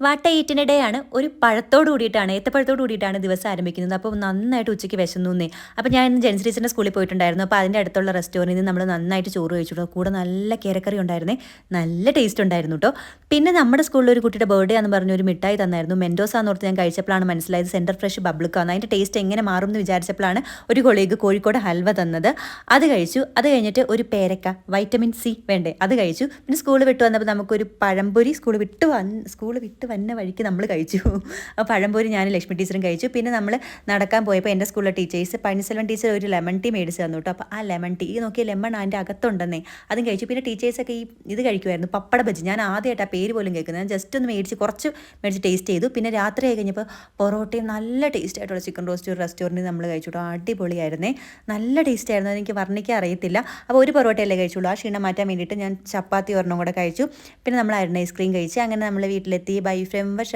വാട്ട ഈറ്റിന് day ആണ്. ഒരു പഴത്തോട് കൂടിയിട്ടാണ്, ഏത്തപ്പഴത്തോട് കൂടിയിട്ടാണ് ദിവസം ആരംഭിക്കുന്നത്. അപ്പോൾ നന്നായിട്ട് ഉച്ചയ്ക്ക് വിശന്നൂന്നേ. അപ്പോൾ ഞാൻ ഇന്ന് ജെൻസ് ടീച്ചറിൻ്റെ സ്കൂളിൽ പോയിട്ടുണ്ടായിരുന്നു. അപ്പോൾ അതിൻ്റെ അടുത്തുള്ള റെസ്റ്റോറൻറ്റിൽ നിന്ന് നമ്മൾ നന്നായിട്ട് ചോറ് കഴിച്ചു. കൂടെ നല്ല കേരക്കറി ഉണ്ടായിരുന്നേ. നല്ല ടേസ്റ്റ് ഉണ്ടായിരുന്നു കേട്ടോ. പിന്നെ നമ്മുടെ സ്കൂളിൽ ഒരു കുട്ടിയുടെ ബർത്ത്ഡേ എന്ന് പറഞ്ഞ ഒരു മിഠായി തന്നായിരുന്നു. മെൻഡോസ എന്ന് ഓർത്ത് ഞാൻ കഴിച്ചപ്പോഴാണ് മനസ്സിലായത് സെൻറ്റർ ഫ്രഷ് ബബ്ലിക്കാണ്. അതിൻ്റെ ടേസ്റ്റ് എങ്ങനെ മാറും എന്ന് വിചാരിച്ചപ്പോഴാണ് ഒരു കൊളീഗ് കോഴിക്കോട് ഹൽവ തന്നത്. അത് കഴിച്ചു. അത് കഴിഞ്ഞിട്ട് ഒരു പേരക്ക, വൈറ്റമിൻ സി വേണ്ടേ, അത് കഴിച്ചു. പിന്നെ സ്കൂൾ വിട്ട് വന്നപ്പോൾ നമുക്കൊരു പഴംപൊരി സ്കൂൾ വിട്ട് വന്ന വഴിക്ക് നമ്മൾ കഴിച്ചു. അപ്പോൾ പഴംപൊരി ഞാൻ ലക്ഷ്മി ടീച്ചറും കഴിച്ചു. പിന്നെ നമ്മൾ നടക്കാൻ പോയപ്പോൾ എൻ്റെ സ്കൂളിലെ ടീച്ചേഴ്സ് പനിസെൽവൻ ടീച്ചർ ഒരു ലെമൺ ടീ മേടിച്ച് തന്നു കേട്ടോ. അപ്പോൾ ആ ലെമൺ ടീ നോക്കിയ ലെമൺ അതിൻ്റെ അകത്തുണ്ടെന്നേ, അതും കഴിച്ചു. പിന്നെ ടീച്ചേഴ്സൊക്കെ ഈ ഇത് കഴിക്കുമായിരുന്നു, പപ്പട ബജി. ഞാൻ ആദ്യമായിട്ട് ആ പേര് പോലും കേൾക്കുന്നത്. ഞാൻ ജസ്റ്റ് ഒന്ന് കുറച്ച് മേടിച്ച് ടേസ്റ്റ് ചെയ്തു. പിന്നെ രാത്രി ആയി കഴിഞ്ഞപ്പോൾ പൊറോട്ടയും നല്ല ടേസ്റ്റ് ആയിട്ടുള്ള ചിക്കൻ റോസ്റ്റ് ഒരു റെസ്റ്റോറൻറ്റിൽ നമ്മൾ കഴിച്ചു കേട്ടോ. അടിപൊളിയായിരുന്നേ, നല്ല ടേസ്റ്റ് ആയിരുന്നു. അതെനിക്ക് വർണ്ണിക്കാൻ അറിയത്തില്ല. അപ്പോൾ ഒരു പൊറോട്ടയല്ലേ കഴിച്ചുള്ളൂ. ആ ക്ഷീണം മാറ്റാൻ വേണ്ടിയിട്ട് ഞാൻ ചപ്പാത്തി ഒരെണ്ണം കൂടെ കഴിച്ചു. പിന്നെ നമ്മൾ അരുൺ ഐസ്ക്രീം കഴിച്ച് അങ്ങനെ നമ്മൾ വീട്ടിലെത്തി. Bye from Varsha.